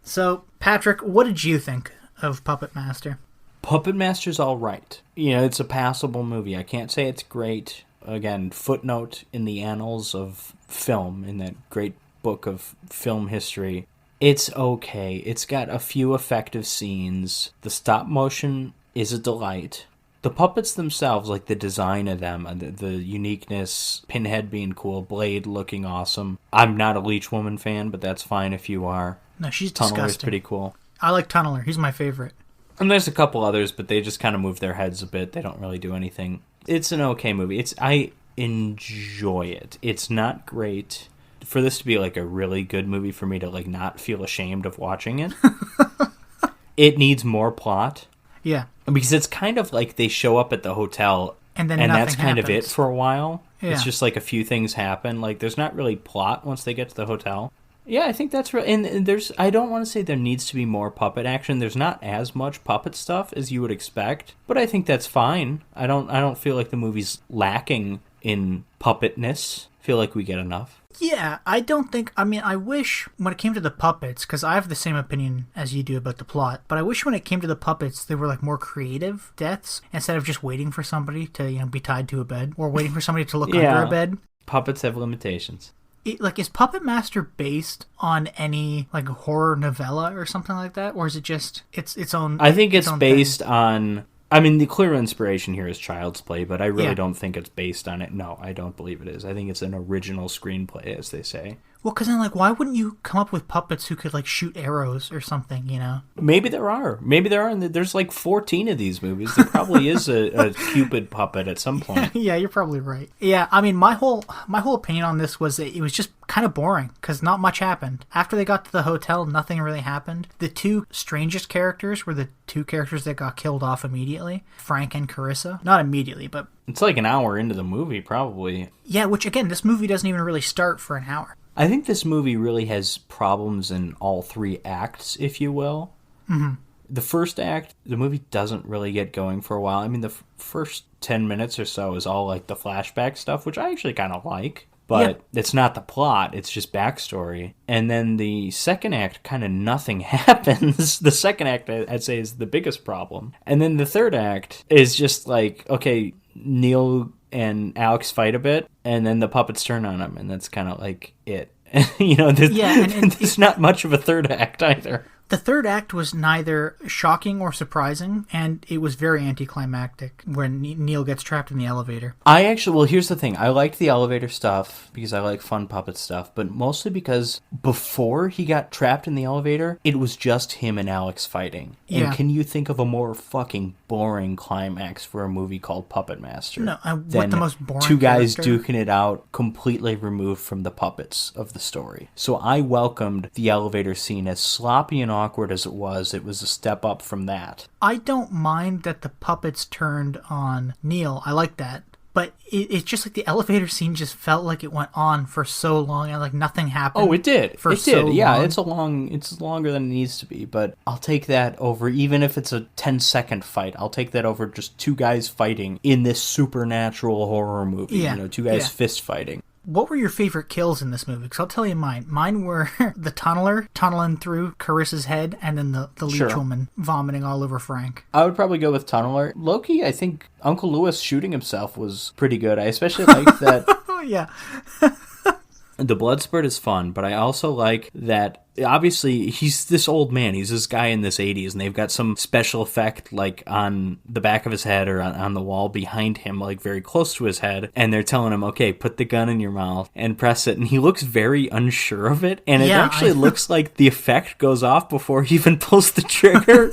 So, Patrick, what did you think of Puppet Master? Puppet Master's all right. It's a passable movie. I can't say it's great. Again, footnote in the annals of film, in that great book of film history. It's okay. It's got a few effective scenes. The stop motion is a delight. The puppets themselves, like the design of them, the uniqueness, Pinhead being cool, Blade looking awesome. I'm not a Leech Woman fan, but that's fine if you are. No, she's Tunneler's disgusting. pretty cool. I like Tunneler. He's my favorite. And there's a couple others, but they just kind of move their heads a bit. They don't really do anything. It's an okay movie. I enjoy it. It's not great. For this to be like a really good movie for me to like not feel ashamed of watching it, it needs more plot. Yeah. Because it's kind of like they show up at the hotel and that's kind happens. of it for a while. Yeah. It's just like a few things happen. Like there's not really plot once they get to the hotel. Yeah, I think that's right. And I don't want to say there needs to be more puppet action. There's not as much puppet stuff as you would expect, but I think that's fine. I don't feel like the movie's lacking in puppetness. I feel like we get enough. Yeah, I wish when it came to the puppets, because I have the same opinion as you do about the plot, but I wish when it came to the puppets, they were like more creative deaths instead of just waiting for somebody to, be tied to a bed or waiting for somebody to look under a bed. Puppets have limitations. Is Puppet Master based on any like horror novella or something like that, or is it just its own? I think it's based thing? on. I mean, the clear inspiration here is Child's Play, but I really don't think it's based on it. No, I don't believe it is. I think it's an original screenplay, as they say. Well, because then, why wouldn't you come up with puppets who could, shoot arrows or something, Maybe there are. And there's, 14 of these movies. There probably is a Cupid puppet at some point. Yeah, you're probably right. Yeah, I mean, my whole opinion on this was that it was just kind of boring, because not much happened. After they got to the hotel, nothing really happened. The two strangest characters were the two characters that got killed off immediately, Frank and Carissa. Not immediately, but... It's like an hour into the movie, probably. Yeah, which, again, this movie doesn't even really start for an hour. I think this movie really has problems in all three acts, if you will. Mm-hmm. The first act, the movie doesn't really get going for a while. I mean, the first 10 minutes or so is all the flashback stuff, which I actually kind of like. But it's not the plot, it's just backstory. And then the second act, kind of nothing happens. The second act, I'd say, is the biggest problem. And then the third act is just okay, Neil and Alex fight a bit, and then the puppets turn on him, and that's kind of it. There's not much of a third act either. The third act was neither shocking or surprising, and it was very anticlimactic when Neil gets trapped in the elevator. Here's the thing. I liked the elevator stuff because I like fun puppet stuff, but mostly because before he got trapped in the elevator, it was just him and Alex fighting. Yeah. And can you think of a more fucking boring climax for a movie called Puppet Master? No, what the most boring two guys character? duking it out, completely removed from the puppets of the story. So I welcomed the elevator scene, as sloppy and awkward as it was a step up from that. I don't mind that the puppets turned on Neil. I like that. But it's just the elevator scene just felt like it went on for so long and nothing happened. Oh, it did. Yeah, long. it's longer than it needs to be, but I'll take that over, even if it's a 10-second fight, I'll take that over just two guys fighting in this supernatural horror movie. Yeah. Two guys fist fighting. What were your favorite kills in this movie? Because I'll tell you mine. Mine were the tunneler tunneling through Carissa's head, and then the leech woman vomiting all over Frank. I would probably go with Tunneler. Loki, I think Uncle Lewis shooting himself was pretty good. I especially like that. Oh, yeah. The blood spurt is fun, but I also like that, obviously, he's this old man. He's this guy in this 80s, and they've got some special effect, on the back of his head or on the wall behind him, very close to his head, and they're telling him, okay, put the gun in your mouth and press it, and he looks very unsure of it, and it actually looks like the effect goes off before he even pulls the trigger.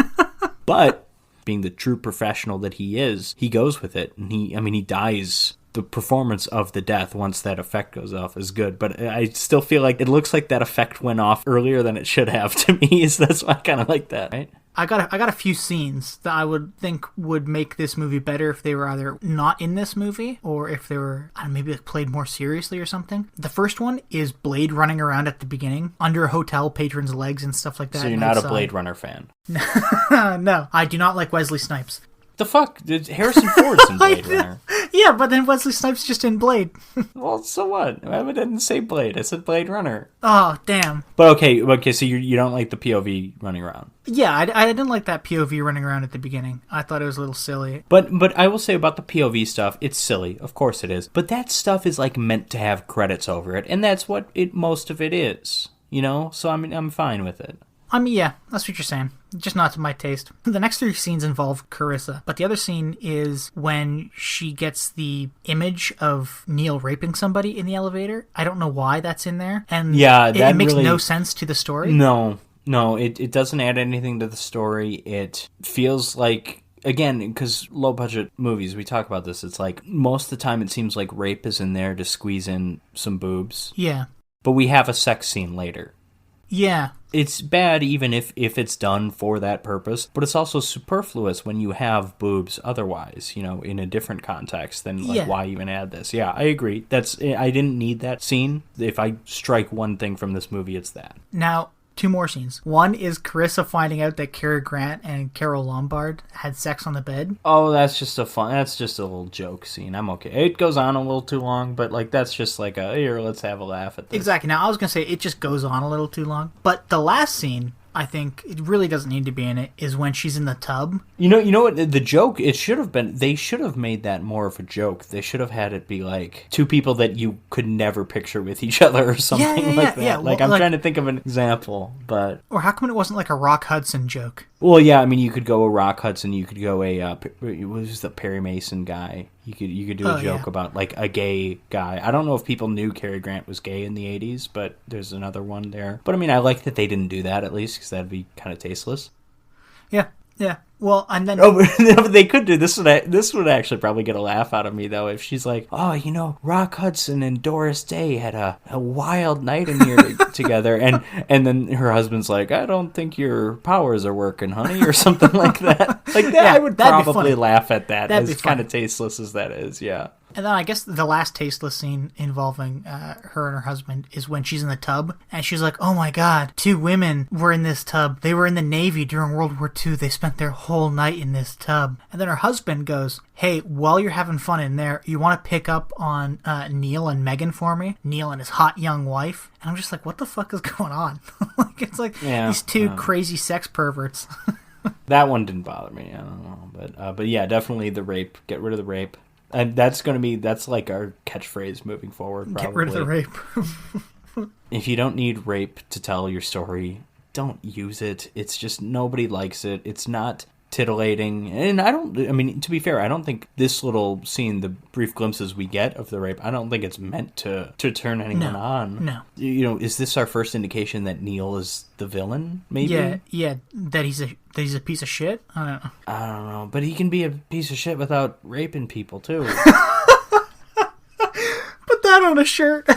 But, being the true professional that he is, he goes with it, and he dies. The performance of the death once that effect goes off is good, but I still feel like it looks like that effect went off earlier than it should have to me, so that's why I kind of like that, right? I got a few scenes that I would think would make this movie better if they were either not in this movie or if they were maybe played more seriously or something. The first one is Blade running around at the beginning under a hotel patron's legs and stuff like that. So you're not a Blade Runner fan? No, I do not like Wesley Snipes. The fuck? Harrison Ford's in Blade Runner. Yeah, but then Wesley Snipes just in Blade. Well, so what? I didn't say Blade. I said Blade Runner. Oh, damn. But okay, so you don't like the POV running around. Yeah, I didn't like that POV running around at the beginning. I thought it was a little silly. But I will say about the POV stuff, it's silly. Of course it is. But that stuff is like meant to have credits over it, and that's what most of it is. You know? So I'm fine with it. I mean, yeah, that's what you're saying. Just not to my taste. The next 3 scenes involve Carissa, but the other scene is when she gets the image of Neil raping somebody in the elevator. I don't know why that's in there, and yeah, it makes no sense to the story. No, it doesn't add anything to the story. It feels like, again, because low-budget movies, we talk about this, it's like most of the time it seems like rape is in there to squeeze in some boobs. Yeah. But we have a sex scene later. Yeah. It's bad even if it's done for that purpose, but it's also superfluous when you have boobs otherwise, you know, in a different context. Then why even add this? Yeah, I agree. I didn't need that scene. If I strike one thing from this movie, it's that. Now, 2 more scenes. One is Carissa finding out that Cary Grant and Carol Lombard had sex on the bed. Oh, that's just a little joke scene. I'm okay. It goes on a little too long, but like that's just like here, let's have a laugh at this. Exactly. Now, I was going to say it just goes on a little too long. But the last scene, I think it really doesn't need to be in it, is when she's in the tub. You know what? The joke, they should have made that more of a joke. They should have had it be like 2 people that you could never picture with each other or something like that. Yeah. Like, I'm trying to think of an example, but... Or how come it wasn't like a Rock Hudson joke? Well, yeah, I mean, you could go a Rock Hudson, you could go what was the Perry Mason guy? You could do a joke about, like, a gay guy. I don't know if people knew Cary Grant was gay in the 80s, but there's another one there. But, I mean, I like that they didn't do that, at least, because that'd be kind of tasteless. Yeah. Well, and then... Oh, but they could do this. This would actually probably get a laugh out of me, though, if she's like, oh, you know, Rock Hudson and Doris Day had a wild night in here together. And then her husband's like, I don't think your powers are working, honey, or something like that. Like, that, I would probably laugh at that, as kind of tasteless as that is, yeah. And then I guess the last tasteless scene involving her and her husband is when she's in the tub, and she's like, oh my god, 2 women were in this tub. They were in the Navy during World War II. They spent their whole night in this tub. And then her husband goes, hey, while you're having fun in there, you want to pick up on Neil and Megan for me? Neil and his hot young wife? And I'm just like, what the fuck is going on? Like, it's like these 2 crazy sex perverts. That one didn't bother me. I don't know. But yeah, definitely the rape. Get rid of the rape. And that's like our catchphrase moving forward, probably. Get rid of the rape. If you don't need rape to tell your story, don't use it. It's just, nobody likes it. It's not titillating. And to be fair, I don't think this little scene, the brief glimpses we get of the rape, I don't think it's meant to turn anyone on. No. You know, is this our first indication that Neil is the villain, maybe? Yeah, that he's a piece of shit? I don't know, but he can be a piece of shit without raping people, too. Put that on a shirt.